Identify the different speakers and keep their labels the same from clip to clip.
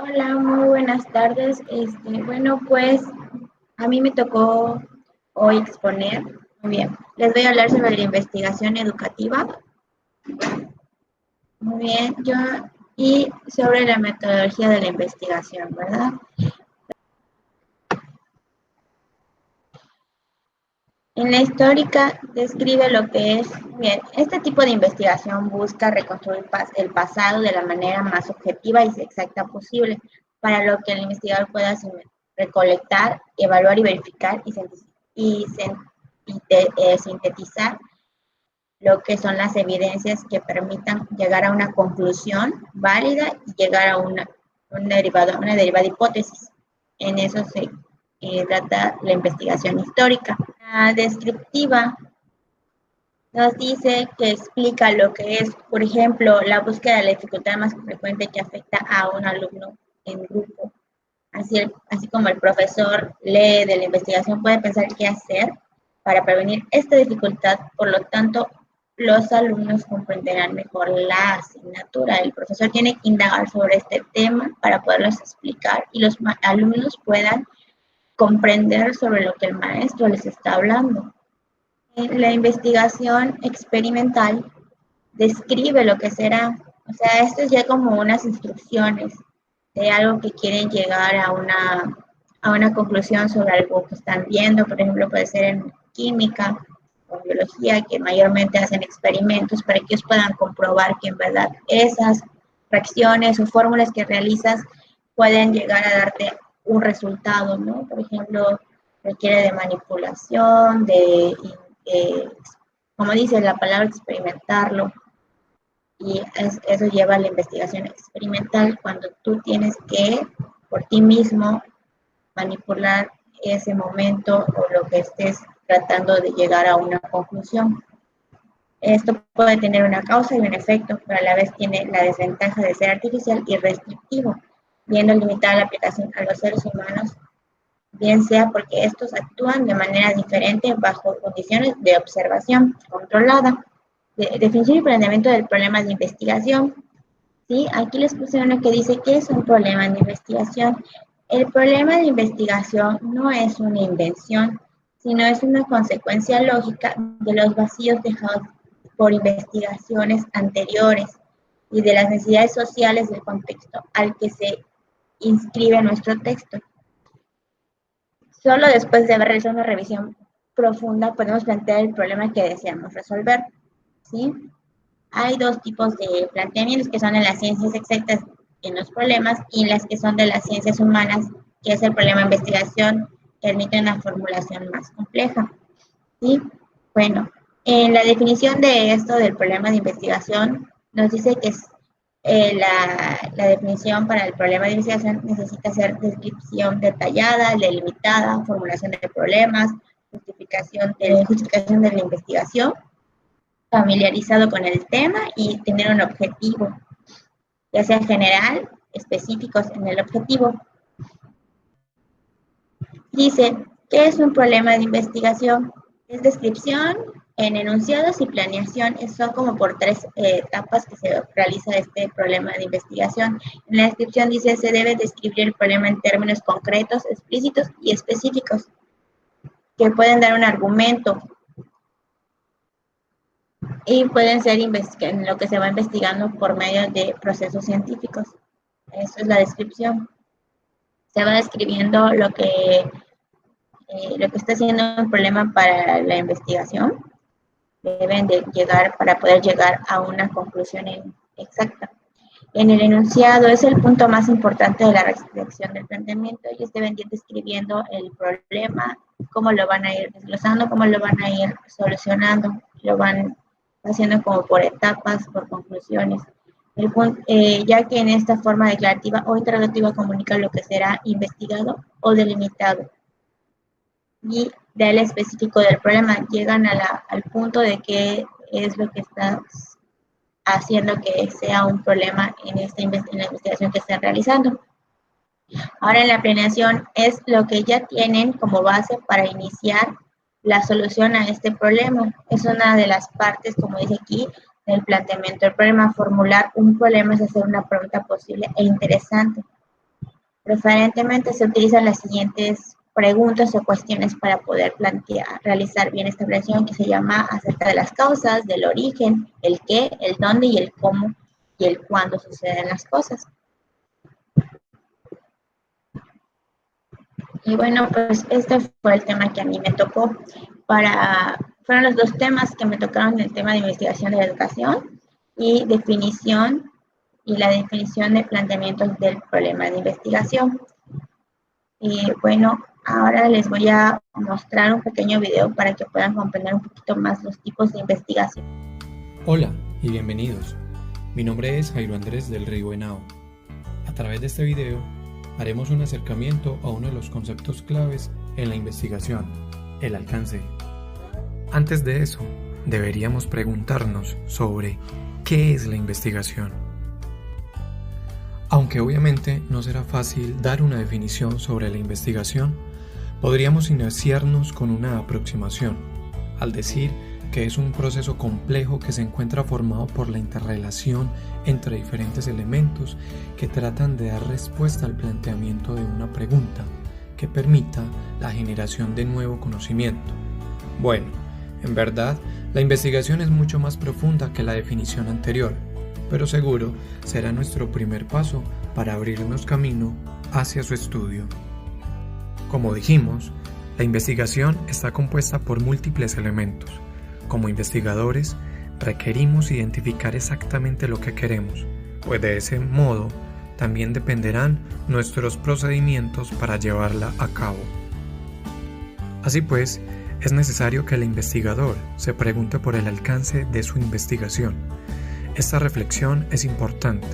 Speaker 1: Hola, muy buenas tardes. Bueno, pues a mí me tocó hoy exponer. Muy bien, les voy a hablar sobre la investigación educativa. Muy bien, y sobre la metodología de la investigación, ¿verdad? En la histórica describe lo que es, bien, este tipo de investigación busca reconstruir el pasado de la manera más objetiva y exacta posible, para lo que el investigador pueda recolectar, evaluar y verificar y sintetizar lo que son las evidencias que permitan llegar a una conclusión válida y llegar a una derivada hipótesis. En eso se trata la investigación histórica. La descriptiva nos dice que explica lo que es, por ejemplo, la búsqueda de la dificultad más frecuente que afecta a un alumno en grupo. Así como el profesor lee de la investigación, puede pensar qué hacer para prevenir esta dificultad. Por lo tanto, los alumnos comprenderán mejor la asignatura. El profesor tiene que indagar sobre este tema para poderlos explicar y los alumnos puedan comprender sobre lo que el maestro les está hablando. La investigación experimental describe lo que será, o sea, esto es ya como unas instrucciones de algo que quieren llegar a una conclusión sobre algo que están viendo. Por ejemplo, puede ser en química o biología, que mayormente hacen experimentos para que ellos puedan comprobar que en verdad esas reacciones o fórmulas que realizas pueden llegar a darte un resultado, ¿no? Por ejemplo, requiere de manipulación, como dice la palabra, experimentarlo. Y eso lleva a la investigación experimental, cuando tú tienes que, por ti mismo, manipular ese momento o lo que estés tratando de llegar a una conclusión. Esto puede tener una causa y un efecto, pero a la vez tiene la desventaja de ser artificial y restrictivo, viendo limitada la aplicación a los seres humanos, bien sea porque estos actúan de manera diferente bajo condiciones de observación controlada. Definición y planteamiento del problema de investigación. ¿Sí? Aquí les puse uno que dice que es un problema de investigación. El problema de investigación no es una invención, sino es una consecuencia lógica de los vacíos dejados por investigaciones anteriores y de las necesidades sociales del contexto al que se inscribe nuestro texto. Solo después de haber realizado una revisión profunda podemos plantear el problema que deseamos resolver. ¿Sí? Hay dos tipos de planteamientos que son en las ciencias exactas, en los problemas, y en las que son de las ciencias humanas, que es el problema de investigación, que admite una formulación más compleja. ¿Sí? Bueno, en la definición de esto del problema de investigación, nos dice que la definición para el problema de investigación necesita ser descripción detallada, delimitada, formulación de problemas, justificación de la investigación, familiarizado con el tema y tener un objetivo, ya sea general, específicos en el objetivo. Dice, ¿qué es un problema de investigación? Es descripción, en enunciados y planeación. Son como por tres etapas que se realiza este problema de investigación. En la descripción dice, se debe describir el problema en términos concretos, explícitos y específicos, que pueden dar un argumento y pueden ser en lo que se va investigando por medio de procesos científicos. Eso es la descripción. Se va describiendo lo que está siendo un problema para la investigación. Deben de llegar para poder llegar a una conclusión exacta. En el enunciado es el punto más importante de la redacción del planteamiento. Ellos deben ir describiendo el problema, cómo lo van a ir desglosando, cómo lo van a ir solucionando, lo van haciendo como por etapas, por conclusiones. Ya que en esta forma declarativa o interrogativa comunica lo que será investigado o delimitado. Y del específico del problema, llegan al punto de qué es lo que está haciendo que sea un problema en la investigación que están realizando. Ahora en la planeación es lo que ya tienen como base para iniciar la solución a este problema. Es una de las partes, como dice aquí, del planteamiento del problema. Formular un problema es hacer una pregunta posible e interesante. Preferentemente se utilizan las siguientes preguntas o cuestiones para poder realizar bien esta evaluación, que se llama acerca de las causas, del origen, el qué, el dónde y el cómo y el cuándo suceden las cosas. Y bueno, pues este fue el tema que a mí me tocó. Fueron los dos temas que me tocaron, el tema de investigación de la educación y definición y la definición de planteamientos del problema de investigación. Y bueno, ahora les voy a mostrar un pequeño video para que puedan comprender un poquito más los tipos de investigación.
Speaker 2: Hola y bienvenidos. Mi nombre es Jairo Andrés del Río Henao. A través de este video haremos un acercamiento a uno de los conceptos claves en la investigación, el alcance. Antes de eso, deberíamos preguntarnos sobre ¿qué es la investigación? Aunque obviamente no será fácil dar una definición sobre la investigación, podríamos iniciarnos con una aproximación, al decir que es un proceso complejo que se encuentra formado por la interrelación entre diferentes elementos que tratan de dar respuesta al planteamiento de una pregunta que permita la generación de nuevo conocimiento. Bueno, en verdad, la investigación es mucho más profunda que la definición anterior, pero seguro será nuestro primer paso para abrirnos camino hacia su estudio. Como dijimos, la investigación está compuesta por múltiples elementos. Como investigadores, requerimos identificar exactamente lo que queremos, pues de ese modo también dependerán nuestros procedimientos para llevarla a cabo. Así pues, es necesario que el investigador se pregunte por el alcance de su investigación. Esta reflexión es importante,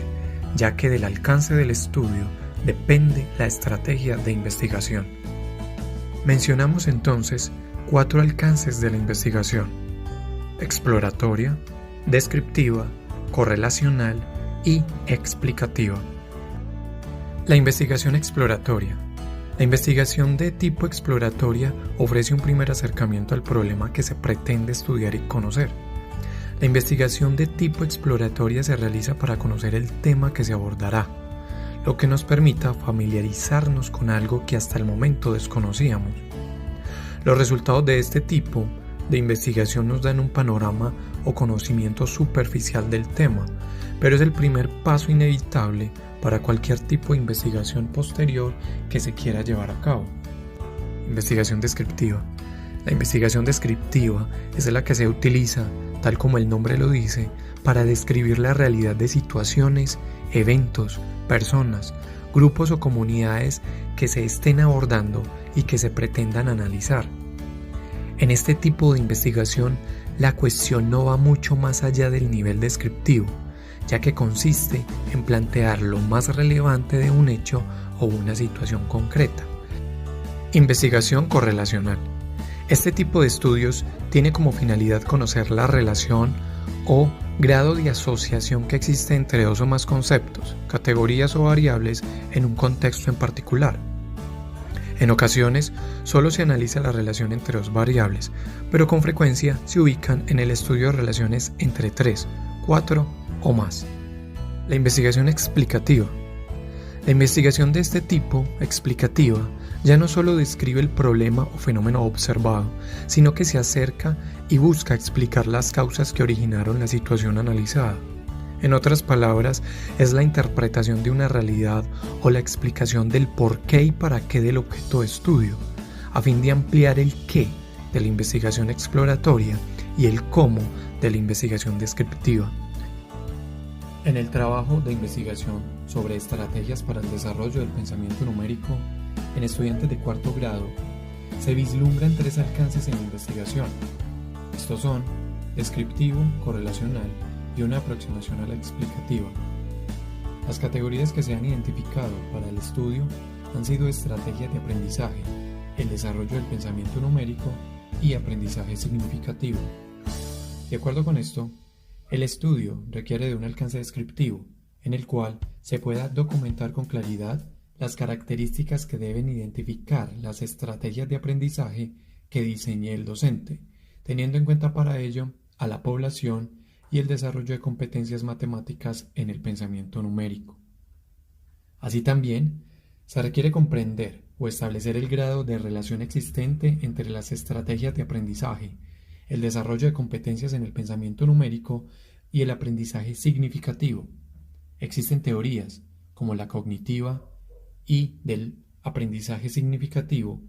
Speaker 2: ya que del alcance del estudio depende la estrategia de investigación. Mencionamos entonces 4 alcances de la investigación: exploratoria, descriptiva, correlacional y explicativa. La investigación exploratoria. La investigación de tipo exploratoria ofrece un primer acercamiento al problema que se pretende estudiar y conocer. La investigación de tipo exploratoria se realiza para conocer el tema que se abordará, lo que nos permita familiarizarnos con algo que hasta el momento desconocíamos. Los resultados de este tipo de investigación nos dan un panorama o conocimiento superficial del tema, pero es el primer paso inevitable para cualquier tipo de investigación posterior que se quiera llevar a cabo. Investigación descriptiva. La investigación descriptiva es la que se utiliza, tal como el nombre lo dice, para describir la realidad de situaciones, eventos, personas, grupos o comunidades que se estén abordando y que se pretendan analizar. En este tipo de investigación, la cuestión no va mucho más allá del nivel descriptivo, ya que consiste en plantear lo más relevante de un hecho o una situación concreta. Investigación correlacional. Este tipo de estudios tiene como finalidad conocer la relación o grado de asociación que existe entre dos o más conceptos, categorías o variables en un contexto en particular. En ocasiones, solo se analiza la relación entre dos variables, pero con frecuencia se ubican en el estudio de relaciones entre 3, 4 o más. La investigación explicativa. La investigación de este tipo, explicativa, ya no solo describe el problema o fenómeno observado, sino que se acerca y busca explicar las causas que originaron la situación analizada. En otras palabras, es la interpretación de una realidad o la explicación del por qué y para qué del objeto de estudio, a fin de ampliar el qué de la investigación exploratoria y el cómo de la investigación descriptiva. En el trabajo de investigación sobre estrategias para el desarrollo del pensamiento numérico en estudiantes de 4º grado, se vislumbran 3 alcances en la investigación. Estos son descriptivo, correlacional y una aproximación a la explicativa. Las categorías que se han identificado para el estudio han sido estrategias de aprendizaje, el desarrollo del pensamiento numérico y aprendizaje significativo. De acuerdo con esto, el estudio requiere de un alcance descriptivo, en el cual se pueda documentar con claridad las características que deben identificar las estrategias de aprendizaje que diseñe el docente, teniendo en cuenta para ello a la población y el desarrollo de competencias matemáticas en el pensamiento numérico. Así también, Se requiere comprender o establecer el grado de relación existente entre las estrategias de aprendizaje, el desarrollo de competencias en el pensamiento numérico y el aprendizaje significativo. Existen teorías, como la cognitiva y del aprendizaje significativo,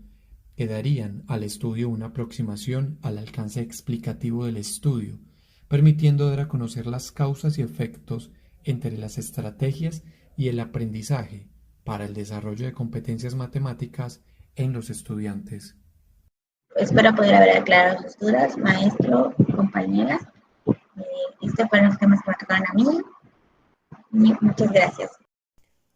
Speaker 2: que darían al estudio una aproximación al alcance explicativo del estudio, permitiendo dar a conocer las causas y efectos entre las estrategias y el aprendizaje para el desarrollo de competencias matemáticas en los estudiantes.
Speaker 1: Espero poder haber aclarado sus dudas, maestro, compañeras. Estos fueron los temas que me tocaron a mí. Y muchas gracias.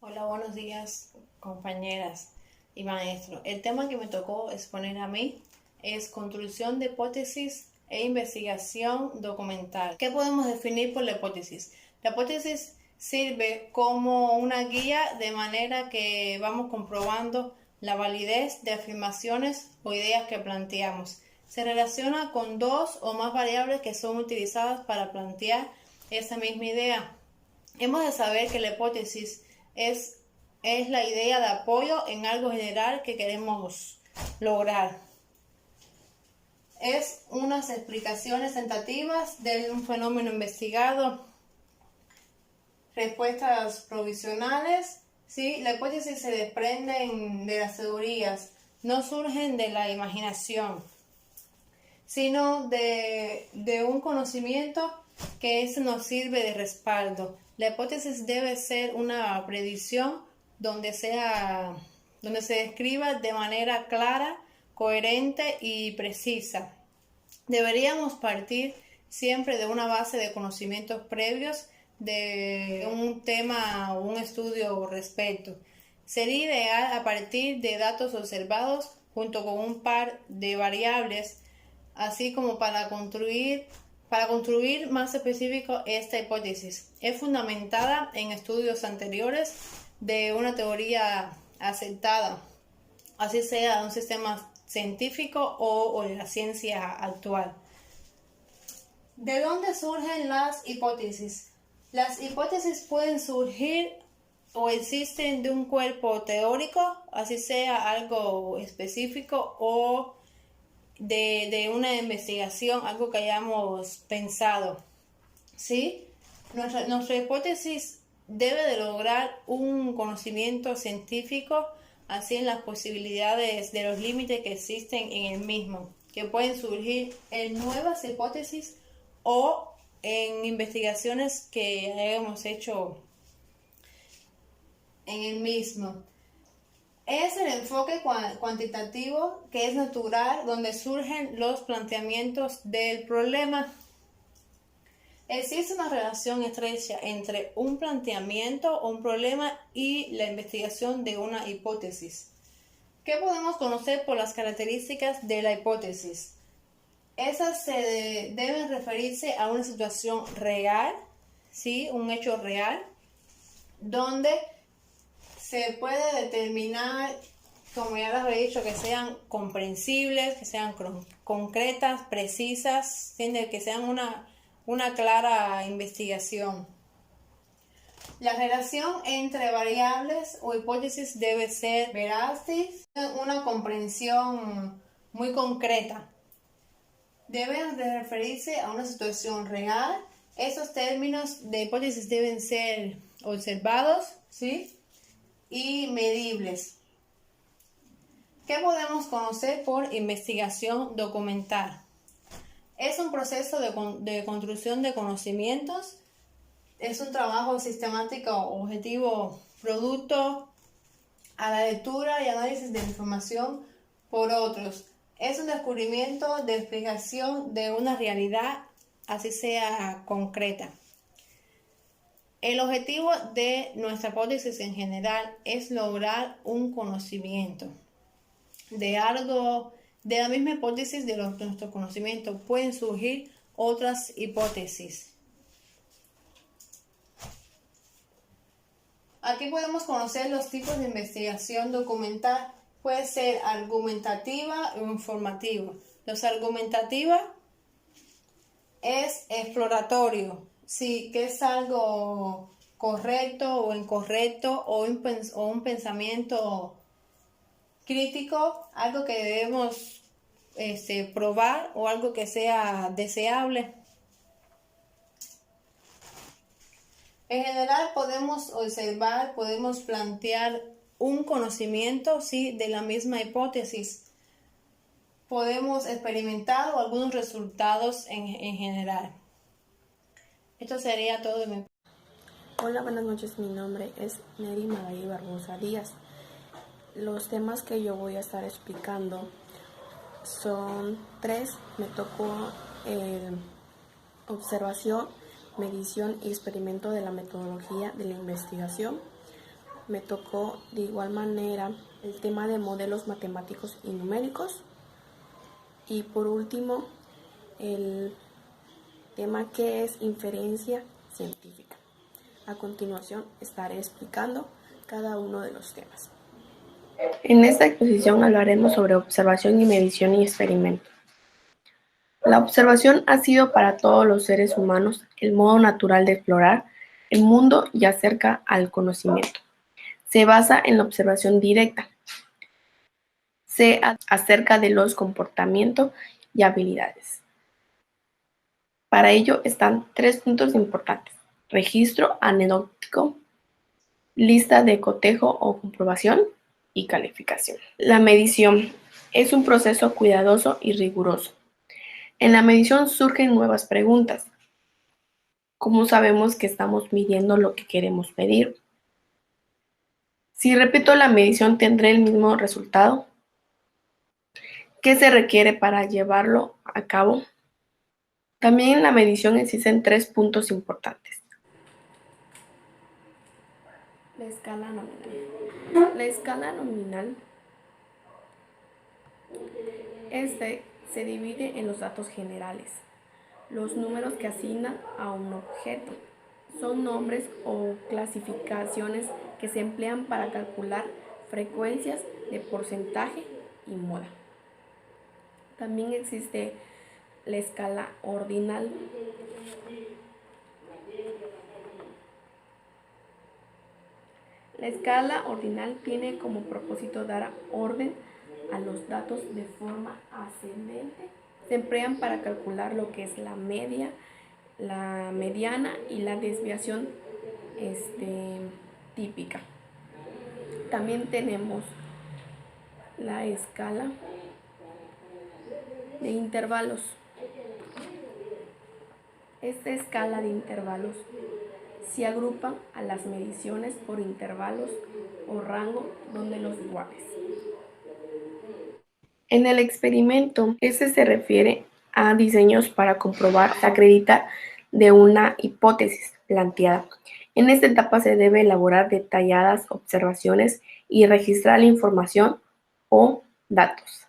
Speaker 3: Hola, buenos días, compañeras y maestro. El tema que me tocó exponer a mí es construcción de hipótesis e investigación documental. ¿Qué podemos definir por la hipótesis? La hipótesis sirve como una guía de manera que vamos comprobando la validez de afirmaciones o ideas que planteamos. Se relaciona con dos o más variables que son utilizadas para plantear esa misma idea. Hemos de saber que la hipótesis es la idea de apoyo en algo general que queremos lograr. Es unas explicaciones tentativas de un fenómeno investigado, respuestas provisionales. ¿Sí? La hipótesis se desprenden de las teorías, no surgen de la imaginación, sino de un conocimiento que nos sirve de respaldo. La hipótesis debe ser una predicción donde se describa de manera clara, coherente y precisa. Deberíamos partir siempre de una base de conocimientos previos de un tema o un estudio respecto. Sería ideal a partir de datos observados junto con un par de variables, así como para construir más específico esta hipótesis. Es fundamentada en estudios anteriores de una teoría aceptada, así sea de un sistema científico o de la ciencia actual. ¿De dónde surgen las hipótesis? Las hipótesis pueden surgir o existen de un cuerpo teórico, así sea algo específico, o de una investigación, algo que hayamos pensado. ¿Sí? Nuestra hipótesis debe de lograr un conocimiento científico, así en las posibilidades de los límites que existen en el mismo, que pueden surgir en nuevas hipótesis o en investigaciones que hayamos hecho en el mismo. Es el enfoque cuantitativo, que es natural, donde surgen los planteamientos del problema. Existe una relación estrecha entre un planteamiento o un problema y la investigación de una hipótesis. ¿Qué podemos conocer por las características de la hipótesis? Esas deben referirse a una situación real, ¿sí? Un hecho real, donde se puede determinar, como ya les he dicho, que sean comprensibles, que sean concretas, precisas, que sean una clara investigación. La relación entre variables o hipótesis debe ser veraz, una comprensión muy concreta. Deben referirse a una situación real. Esos términos de hipótesis deben ser observados, ¿sí? Y medibles. ¿Qué podemos conocer por investigación documental? Es un proceso de construcción de conocimientos. Es un trabajo sistemático, objetivo, producto a la lectura y análisis de información por otros. Es un descubrimiento de explicación de una realidad, así sea concreta. El objetivo de nuestra hipótesis en general es lograr un conocimiento de algo. De la misma hipótesis de nuestro conocimiento pueden surgir otras hipótesis. Aquí podemos conocer los tipos de investigación documental. Puede ser argumentativa o informativa. Los argumentativa es exploratorio, sí, que es algo correcto o incorrecto o un pensamiento crítico, algo que debemos probar o algo que sea deseable. En general podemos observar, podemos plantear un conocimiento, sí, de la misma hipótesis. Podemos experimentar algunos resultados en general. Esto sería todo de mi parte.
Speaker 4: Hola, buenas noches. Mi nombre es Neri Magali Barbosa Díaz. Los temas que yo voy a estar explicando son 3. Me tocó observación, medición y experimento de la metodología de la investigación. Me tocó de igual manera el tema de modelos matemáticos y numéricos. Y por último, el tema que es inferencia científica. A continuación estaré explicando cada uno de los temas. En esta exposición hablaremos sobre observación y medición y experimento. La observación ha sido para todos los seres humanos el modo natural de explorar el mundo y acerca al conocimiento. Se basa en la observación directa. Se acerca de los comportamientos y habilidades. Para ello están 3 puntos importantes: registro anecdótico, lista de cotejo o comprobación y calificación. La medición es un proceso cuidadoso y riguroso. En la medición surgen nuevas preguntas. ¿Cómo sabemos que estamos midiendo lo que queremos medir? Si repito la medición, ¿tendré el mismo resultado? ¿Qué se requiere para llevarlo a cabo? También en la medición existen 3 puntos importantes. La escala nominal. La escala nominal se divide en los datos generales. Los números que asignan a un objeto son nombres o clasificaciones que se emplean para calcular frecuencias de porcentaje y moda. También existe la escala ordinal. La escala ordinal tiene como propósito dar orden a los datos de forma ascendente. Se emplean para calcular lo que es la media, la mediana y la desviación típica. También tenemos la escala de intervalos. Esta escala de intervalos se agrupan a las mediciones por intervalos o rango donde los iguales. En el experimento, se refiere a diseños para comprobar, acreditar de una hipótesis planteada. En esta etapa se debe elaborar detalladas observaciones y registrar la información o datos.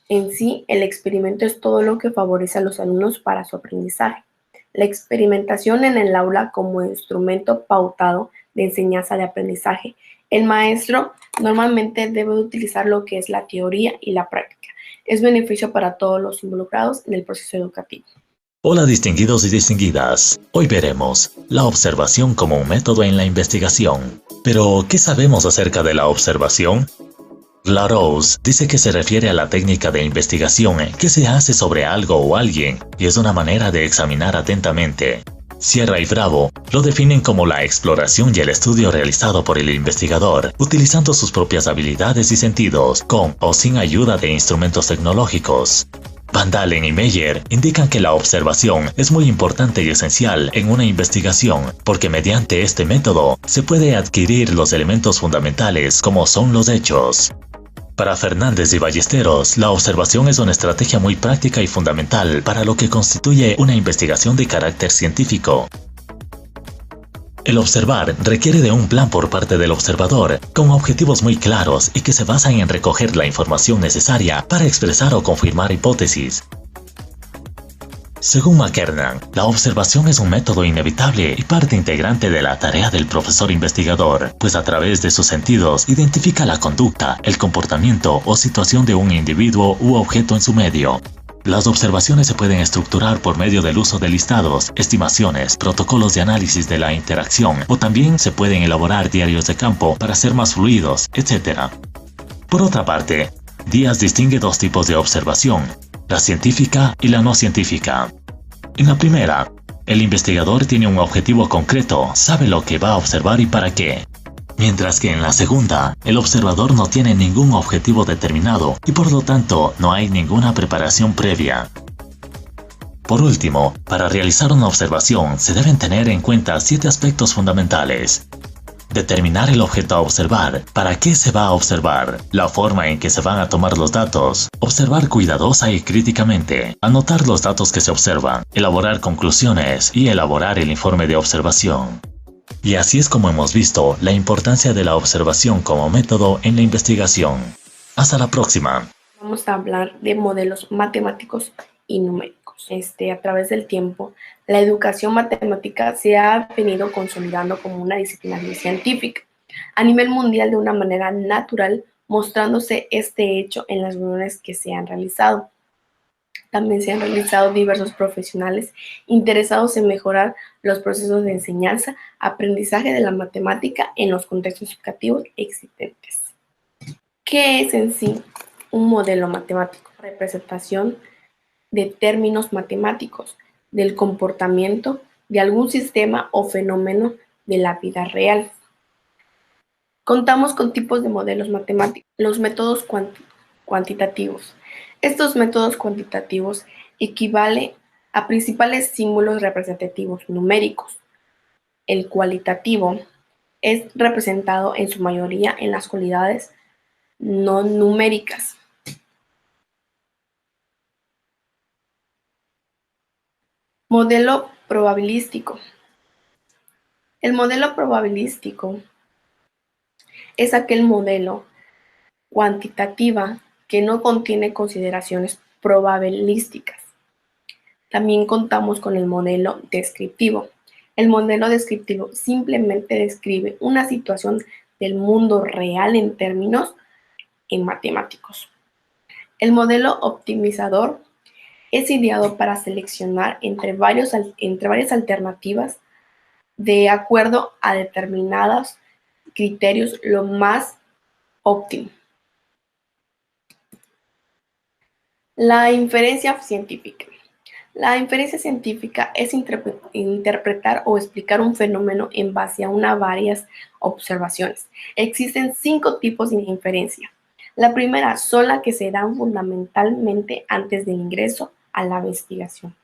Speaker 4: En sí, el experimento es todo lo que favorece a los alumnos para su aprendizaje. La experimentación en el aula como instrumento pautado de enseñanza de aprendizaje. El maestro normalmente debe utilizar lo que es la teoría y la práctica. Es beneficio para todos los involucrados en el proceso educativo.
Speaker 5: Hola distinguidos y distinguidas. Hoy veremos la observación como un método en la investigación. Pero, ¿qué sabemos acerca de la observación? Larousse dice que se refiere a la técnica de investigación que se hace sobre algo o alguien y es una manera de examinar atentamente. Sierra y Bravo lo definen como la exploración y el estudio realizado por el investigador, utilizando sus propias habilidades y sentidos, con o sin ayuda de instrumentos tecnológicos. Van Dalen y Meyer indican que la observación es muy importante y esencial en una investigación, porque mediante este método se puede adquirir los elementos fundamentales como son los hechos. Para Fernández y Ballesteros, la observación es una estrategia muy práctica y fundamental para lo que constituye una investigación de carácter científico. El observar requiere de un plan por parte del observador, con objetivos muy claros y que se basan en recoger la información necesaria para expresar o confirmar hipótesis. Según McKernan, la observación es un método inevitable y parte integrante de la tarea del profesor investigador, pues a través de sus sentidos identifica la conducta, el comportamiento o situación de un individuo u objeto en su medio. Las observaciones se pueden estructurar por medio del uso de listados, estimaciones, protocolos de análisis de la interacción o también se pueden elaborar diarios de campo para ser más fluidos, etc. Por otra parte, Díaz distingue dos tipos de observación, la científica y la no científica. En la primera, el investigador tiene un objetivo concreto, sabe lo que va a observar y para qué. Mientras que en la segunda, el observador no tiene ningún objetivo determinado y por lo tanto no hay ninguna preparación previa. Por último, para realizar una observación se deben tener en cuenta 7 aspectos fundamentales. Determinar el objeto a observar, para qué se va a observar, la forma en que se van a tomar los datos, observar cuidadosa y críticamente, anotar los datos que se observan, elaborar conclusiones y elaborar el informe de observación. Y así es como hemos visto la importancia de la observación como método en la investigación. Hasta la próxima.
Speaker 4: Vamos a hablar de modelos matemáticos y numéricos. A través del tiempo, la educación matemática se ha venido consolidando como una disciplina científica a nivel mundial de una manera natural, mostrándose este hecho en las reuniones que se han realizado. También se han realizado diversos profesionales interesados en mejorar los procesos de enseñanza, aprendizaje de la matemática en los contextos educativos existentes. ¿Qué es en sí un modelo matemático? Representación de términos matemáticos, del comportamiento de algún sistema o fenómeno de la vida real. Contamos con tipos de modelos matemáticos, los métodos cuantitativos. Estos métodos cuantitativos equivalen a principales símbolos representativos numéricos. El cualitativo es representado en su mayoría en las cualidades no numéricas. Modelo probabilístico. El modelo probabilístico es aquel modelo cuantitativa que no contiene consideraciones probabilísticas. También contamos con el modelo descriptivo. El modelo descriptivo simplemente describe una situación del mundo real en términos matemáticos. El modelo optimizador es ideado para seleccionar entre varias alternativas de acuerdo a determinados criterios lo más óptimo. La inferencia científica. La inferencia científica es interpretar o explicar un fenómeno en base a varias observaciones. Existen 5 tipos de inferencia. La primera son las que se dan fundamentalmente antes del ingreso a la investigación.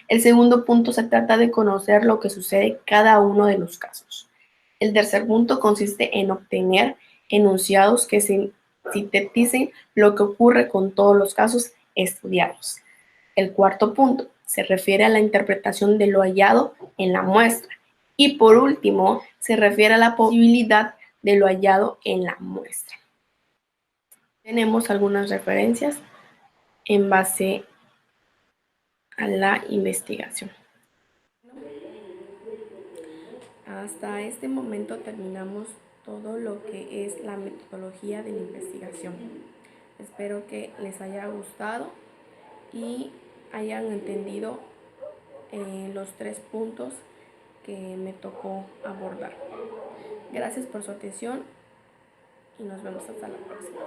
Speaker 4: El segundo punto se trata de conocer lo que sucede en cada uno de los casos. El tercer punto consiste en obtener enunciados que sinteticen lo que ocurre con todos los casos estudiados. El cuarto punto se refiere a la interpretación de lo hallado en la muestra. Y por último, se refiere a la posibilidad de lo hallado en la muestra. Tenemos algunas referencias en base a la investigación. Hasta este momento terminamos todo lo que es la metodología de la investigación. Espero que les haya gustado y hayan entendido los 3 puntos que me tocó abordar. Gracias por su atención y nos vemos hasta la próxima.